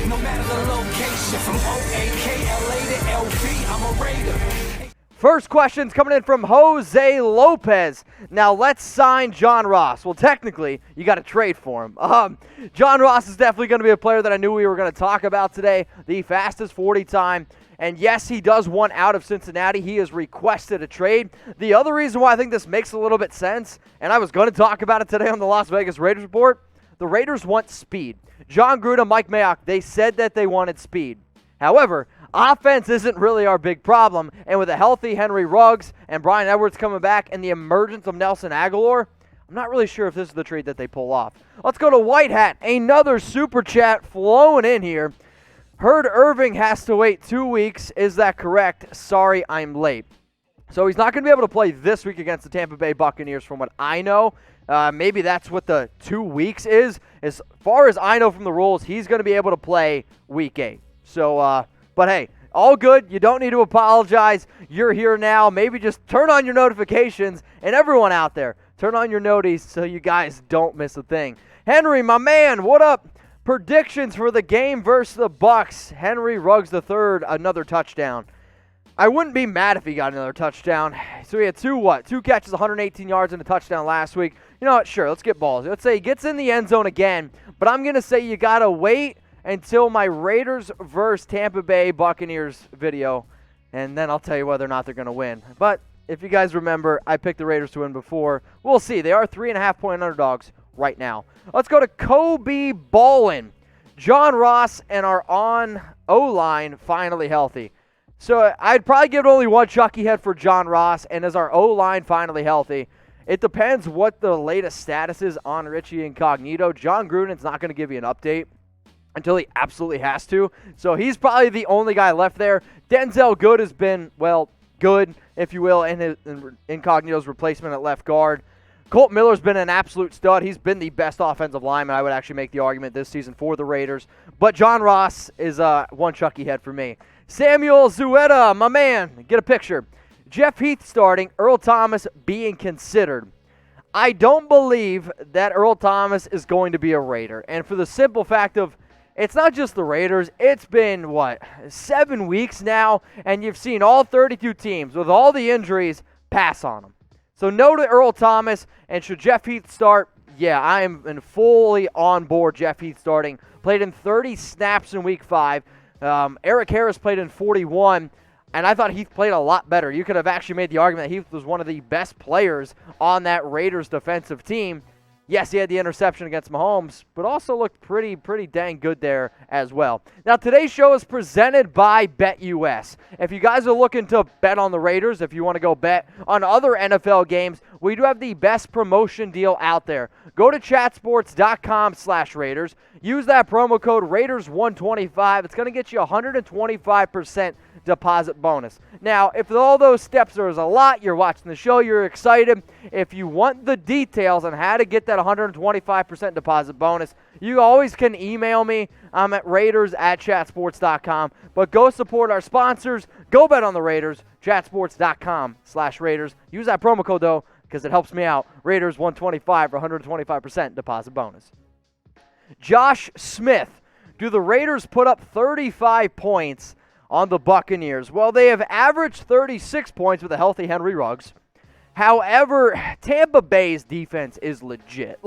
No matter the location, from O-A-K-L-A to L-V, I'm a Raider. First question's coming in from Jose Lopez. Now let's sign John Ross. Well, technically, you got to trade for him. John Ross is definitely going to be a player that I knew we were going to talk about today. The fastest 40 time. And yes, he does want out of Cincinnati. He has requested a trade. The other reason why I think this makes a little bit sense, and I was going to talk about it today on the Las Vegas Raiders Report, the Raiders want speed. John Gruden, Mike Mayock, they said that they wanted speed. However, offense isn't really our big problem, and with a healthy Henry Ruggs and Bryan Edwards coming back and the emergence of Nelson Agholor, I'm not really sure if this is the trade that they pull off. Let's go to White Hat. Another super chat flowing in here. Heard Irving has to wait 2 weeks. Is that correct? Sorry, I'm late. So he's not going to be able to play this week against the Tampa Bay Buccaneers from what I know. Maybe that's what the 2 weeks is. As far as I know from the rules, he's going to be able to play week 8. So, but hey, all good. You don't need to apologize. You're here now. Maybe just turn on your notifications. And everyone out there, turn on your noties so you guys don't miss a thing. Henry, my man, what up? Predictions for the game versus the Bucs. Henry Ruggs III, another touchdown. I wouldn't be mad if he got another touchdown. So he had two catches, 118 yards, and a touchdown last week. You know what? Sure, let's get balls. Let's say he gets in the end zone again. But I'm going to say you got to wait until my Raiders versus Tampa Bay Buccaneers video, and then I'll tell you whether or not they're going to win. But if you guys remember, I picked the Raiders to win before. We'll see. They are 3.5-point underdogs right now. Let's go to Kobe Ballin. John Ross and our O-line finally healthy. So I'd probably give it only one Chucky head for John Ross, and is our O-line finally healthy? It depends what the latest status is on Richie Incognito. John Gruden's not going to give you an update until he absolutely has to. So he's probably the only guy left there. Denzel Good has been, well, good, if you will, in Incognito's replacement at left guard. Colt Miller's been an absolute stud. He's been the best offensive lineman. I would actually make the argument this season for the Raiders. But John Ross is one Chucky head for me. Samuel Zuetta, my man, get a picture. Jeff Heath starting, Earl Thomas being considered. I don't believe that Earl Thomas is going to be a Raider. And for the simple fact of, it's not just the Raiders. It's been, 7 weeks now, and you've seen all 32 teams with all the injuries pass on them. So no to Earl Thomas, and should Jeff Heath start? Yeah, I am fully on board Jeff Heath starting. Played in 30 snaps in Week 5. Eric Harris played in 41, and I thought Heath played a lot better. You could have actually made the argument that Heath was one of the best players on that Raiders defensive team. Yes, he had the interception against Mahomes, but also looked pretty dang good there as well. Now, today's show is presented by BetUS. If you guys are looking to bet on the Raiders, if you want to go bet on other NFL games, we do have the best promotion deal out there. Go to chatsports.com/Raiders. Use that promo code Raiders125. It's going to get you 125% deposit bonus. Now, if all those steps are a lot, you're watching the show, you're excited. If you want the details on how to get that 125% deposit bonus, you always can email me. I'm at Raiders@chatsports.com. But go support our sponsors. Go bet on the Raiders. Chatsports.com/Raiders. Use that promo code, though, because it helps me out. Raiders125 for 125% deposit bonus. Josh Smith. Do the Raiders put up 35 points on the Buccaneers? Well, they have averaged 36 points with a healthy Henry Ruggs. However, Tampa Bay's defense is legit.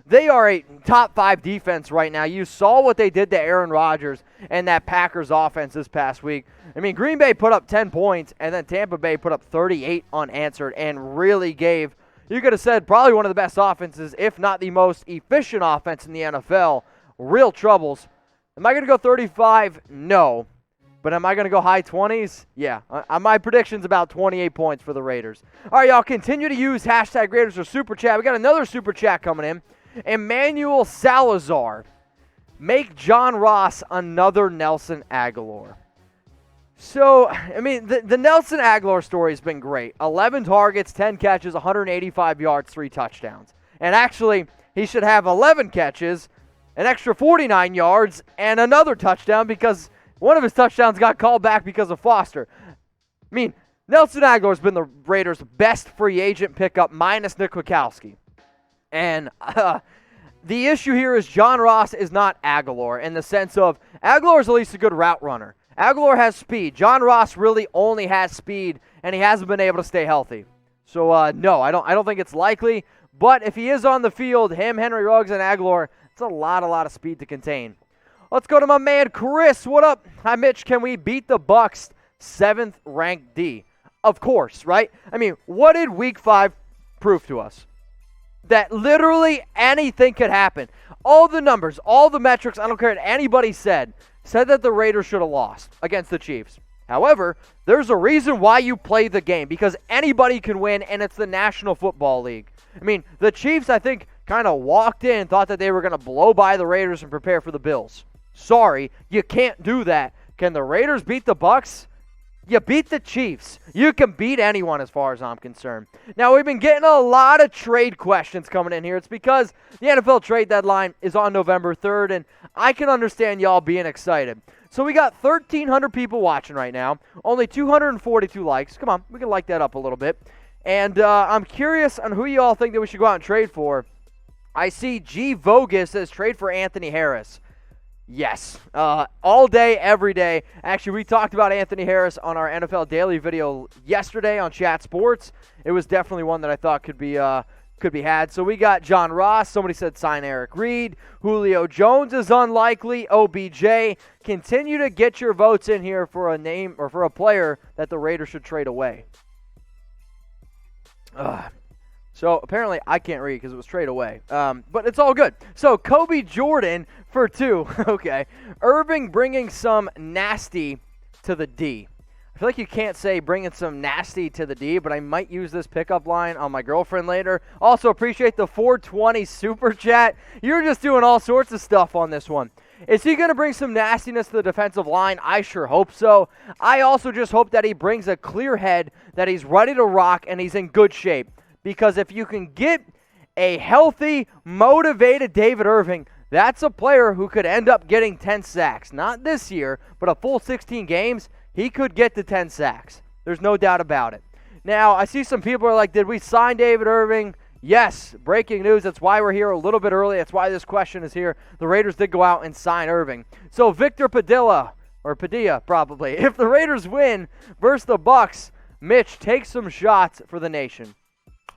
They are a top 5 defense right now. You saw what they did to Aaron Rodgers and that Packers offense this past week. I mean, Green Bay put up 10 points, and then Tampa Bay put up 38 unanswered and really gave, you could have said, probably one of the best offenses, if not the most efficient offense in the NFL, real troubles. Am I going to go 35? No. But am I going to go high 20s? Yeah. My prediction's about 28 points for the Raiders. All right, y'all, continue to use hashtag Raiders or Super Chat. We got another Super Chat coming in. Emmanuel Salazar. Make John Ross another Nelson Agholor. So, I mean, the Nelson Agholor story has been great. 11 targets, 10 catches, 185 yards, 3 touchdowns. And actually, he should have 11 catches, an extra 49 yards, and another touchdown because one of his touchdowns got called back because of Foster. I mean, Nelson Agholor has been the Raiders' best free agent pickup minus Nick Kwiatkowski. And The issue here is John Ross is not Agholor in the sense of Agholor is at least a good route runner. Agholor has speed. John Ross really only has speed, and he hasn't been able to stay healthy. So, no, I don't think it's likely. But if he is on the field, him, Henry Ruggs, and Agholor, it's a lot of speed to contain. Let's go to my man Chris. What up? Hi, Mitch. Can we beat the Bucs 7th ranked D? Of course, right? I mean, what did Week 5 prove to us? That literally anything could happen. All the numbers, all the metrics, I don't care what anybody said that the Raiders should have lost against the Chiefs. However, there's a reason why you play the game, because anybody can win, and it's the National Football League. I mean, the Chiefs, I think, kind of walked in and thought that they were going to blow by the Raiders and prepare for the Bills. Sorry, you can't do that. Can the Raiders beat the Bucs? You beat the Chiefs. You can beat anyone as far as I'm concerned. Now, we've been getting a lot of trade questions coming in here. It's because the NFL trade deadline is on November 3rd, and I can understand y'all being excited. So we got 1,300 people watching right now, only 242 likes. Come on, we can like that up a little bit. And I'm curious on who y'all think that we should go out and trade for. I see G. Vogus says trade for Anthony Harris. Yes, all day, every day. Actually, we talked about Anthony Harris on our NFL Daily video yesterday on Chat Sports. It was definitely one that I thought could be had. So we got John Ross. Somebody said sign Eric Reid. Julio Jones is unlikely. OBJ. Continue to get your votes in here for a name or for a player that the Raiders should trade away. So apparently I can't read because it was trade away. But it's all good. So Kobe Jordan for 2. Okay. Irving bringing some nasty to the D. I feel like you can't say bringing some nasty to the D, but I might use this pickup line on my girlfriend later. Also appreciate the 420 super chat. You're just doing all sorts of stuff on this one. Is he going to bring some nastiness to the defensive line? I sure hope so. I also just hope that he brings a clear head, that he's ready to rock, and he's in good shape. Because if you can get a healthy, motivated David Irving, that's a player who could end up getting 10 sacks. Not this year, but a full 16 games, he could get to 10 sacks. There's no doubt about it. Now, I see some people are like, did we sign David Irving? Yes, breaking news. That's why we're here a little bit early. That's why this question is here. The Raiders did go out and sign Irving. So Victor Padilla, or Padilla probably, if the Raiders win versus the Bucs, Mitch, take some shots for the nation.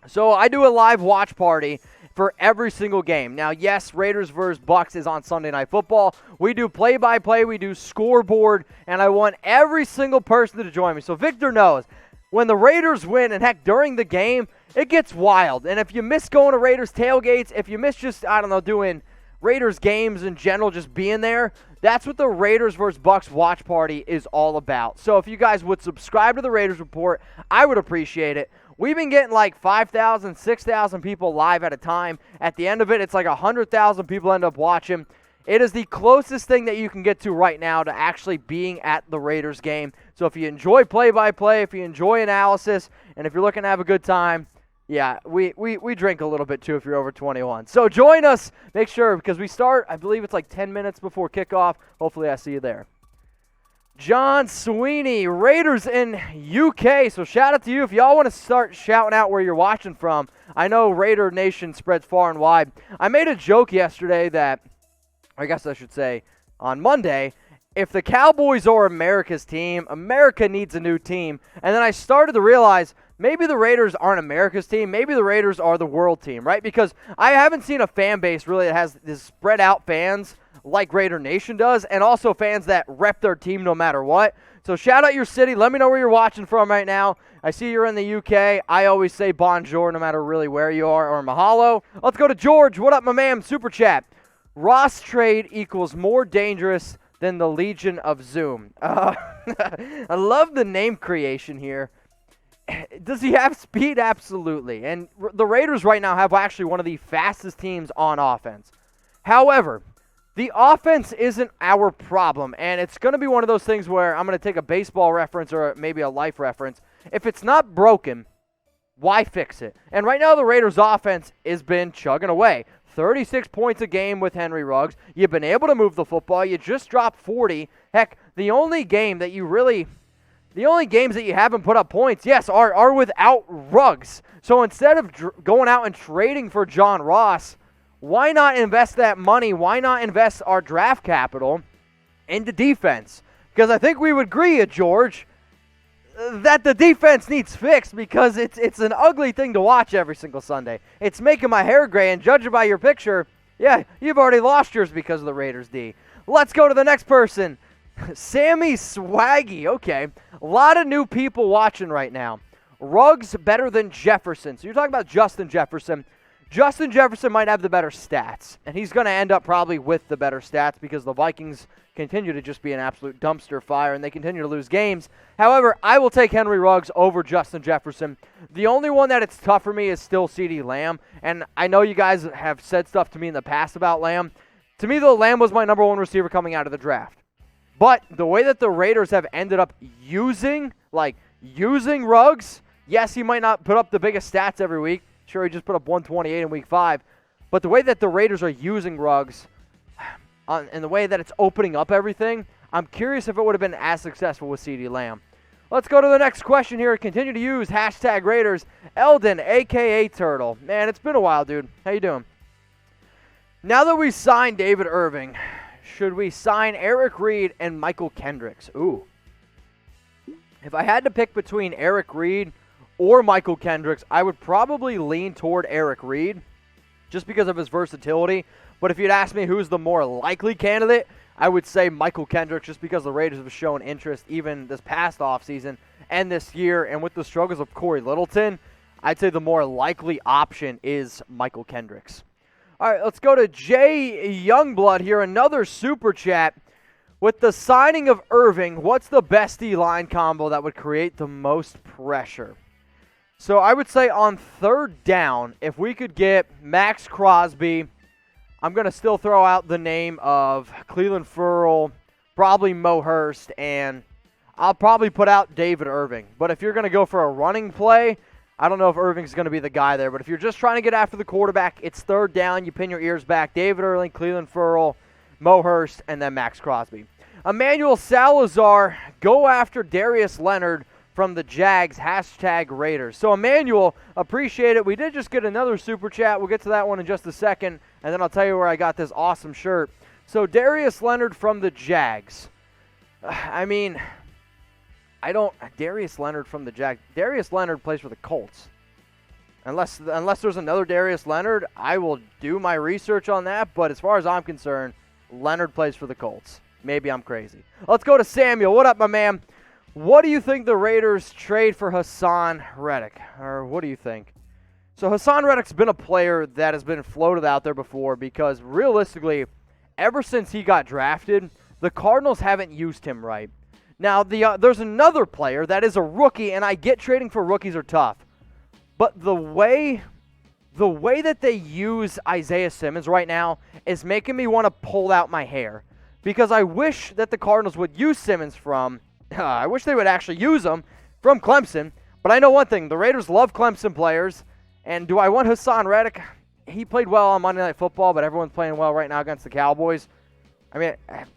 So I do a live watch party for every single game. Now, yes, Raiders versus Bucs is on Sunday Night Football. We do play-by-play, we do scoreboard, and I want every single person to join me. So Victor knows when the Raiders win, and heck, during the game, it gets wild. And if you miss going to Raiders tailgates, if you miss just, I don't know, doing Raiders games in general, just being there, that's what the Raiders versus Bucs watch party is all about. So if you guys would subscribe to the Raiders Report, I would appreciate it. We've been getting like 5,000, 6,000 people live at a time. At the end of it, it's like 100,000 people end up watching. It is the closest thing that you can get to right now to actually being at the Raiders game. So if you enjoy play-by-play, if you enjoy analysis, and if you're looking to have a good time, yeah, we drink a little bit too if you're over 21. So join us. Make sure, because we start, I believe it's like 10 minutes before kickoff. Hopefully I see you there. John Sweeney, Raiders in UK. So shout out to you. If y'all want to start shouting out where you're watching from, I know Raider Nation spreads far and wide. I made a joke yesterday that, I guess I should say on Monday, if the Cowboys are America's team, America needs a new team. And then I started to realize maybe the Raiders aren't America's team. Maybe the Raiders are the world team, right? Because I haven't seen a fan base really that has this spread out fans like Raider Nation does, and also fans that rep their team no matter what. So shout out your city. Let me know where you're watching from right now. I see you're in the UK. I always say bonjour no matter really where you are, or mahalo. Let's go to George. What up, my man? Super chat. Ross trade equals more dangerous than the Legion of Zoom. I love the name creation here. Does he have speed? Absolutely. And the Raiders right now have actually one of the fastest teams on offense. However, the offense isn't our problem, and it's going to be one of those things where I'm going to take a baseball reference or maybe a life reference. If it's not broken, why fix it? And right now the Raiders' offense has been chugging away. 36 points a game with Henry Ruggs. You've been able to move the football. You just dropped 40. Heck, the only games that you haven't put up points, yes, are without Ruggs. So instead of going out and trading for John Ross, why not invest that money? Why not invest our draft capital into defense? Because I think we would agree, George, that the defense needs fixed because it's an ugly thing to watch every single Sunday. It's making my hair gray, and judging by your picture, yeah, you've already lost yours because of the Raiders D. Let's go to the next person. Sammy Swaggy. Okay, a lot of new people watching right now. Ruggs better than Jefferson. So you're talking about Justin Jefferson. Justin Jefferson might have the better stats, and he's going to end up probably with the better stats because the Vikings continue to just be an absolute dumpster fire, and they continue to lose games. However, I will take Henry Ruggs over Justin Jefferson. The only one that it's tough for me is still CeeDee Lamb, and I know you guys have said stuff to me in the past about Lamb. To me, though, Lamb was my number one receiver coming out of the draft. But the way that the Raiders have ended up using Ruggs, yes, he might not put up the biggest stats every week. Sure, he just put up 128 in week 5. But the way that the Raiders are using Ruggs and the way that it's opening up everything, I'm curious if it would have been as successful with CeeDee Lamb. Let's go to the next question here. Continue to use hashtag Raiders. Eldon, a.k.a. Turtle. Man, it's been a while, dude. How you doing? Now that we signed David Irving, should we sign Eric Reid and Mychal Kendricks? Ooh. If I had to pick between Eric Reid or Mychal Kendricks, I would probably lean toward Eric Reid just because of his versatility. But if you'd ask me who's the more likely candidate, I would say Mychal Kendricks just because the Raiders have shown interest even this past offseason and this year. And with the struggles of Corey Littleton, I'd say the more likely option is Mychal Kendricks. All right, let's go to Jay Youngblood here, another super chat. With the signing of Irving, what's the best D-line combo that would create the most pressure? So I would say on third down, if we could get Max Crosby, I'm going to still throw out the name of Clelin Ferrell, probably Mo Hurst, and I'll probably put out David Irving. But if you're going to go for a running play, I don't know if Irving's going to be the guy there. But if you're just trying to get after the quarterback, it's third down, you pin your ears back. David Irving, Clelin Ferrell, Mo Hurst, and then Max Crosby. Emmanuel Salazar, go after Darius Leonard from the Jags, hashtag Raiders. So, Emmanuel, appreciate it. We did just get another super chat. We'll get to that one in just a second, and then I'll tell you where I got this awesome shirt. So, Darius Leonard from the Jags. Darius Leonard from the Jags. Darius Leonard plays for the Colts. Unless there's another Darius Leonard, I will do my research on that. But as far as I'm concerned, Leonard plays for the Colts. Maybe I'm crazy. Let's go to Samuel. What up, my man? What do you think the Raiders trade for Hasan Reddick? Or what do you think? So Hasan Reddick's been a player that has been floated out there before because realistically, ever since he got drafted, the Cardinals haven't used him right. Now, there's another player that is a rookie, and I get trading for rookies are tough. But the way that they use Isaiah Simmons right now is making me want to pull out my hair. Because I wish that the Cardinals would use Simmons I wish they would actually use him from Clemson. But I know one thing, the Raiders love Clemson players. And do I want Hasan Reddick? He played well on Monday Night Football, but everyone's playing well right now against the Cowboys. I mean,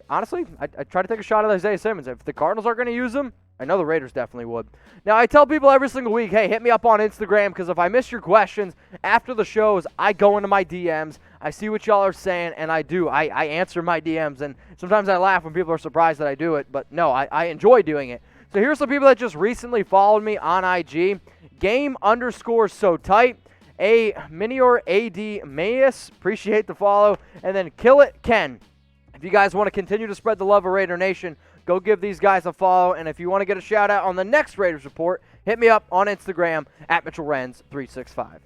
honestly, I try to take a shot at Isaiah Simmons. If the Cardinals are going to use him, I know the Raiders definitely would. Now, I tell people every single week, hey, hit me up on Instagram, because if I miss your questions after the shows, I go into my DMs, I see what y'all are saying, and I do. I answer my DMs, and sometimes I laugh when people are surprised that I do it, but no, I enjoy doing it. So here's some people that just recently followed me on IG. Game_so tight. A Minior AD Mayus, appreciate the follow. And then Kill It Ken. If you guys want to continue to spread the love of Raider Nation, go give these guys a follow. And if you want to get a shout out on the next Raiders Report, hit me up on Instagram at MychalRens365.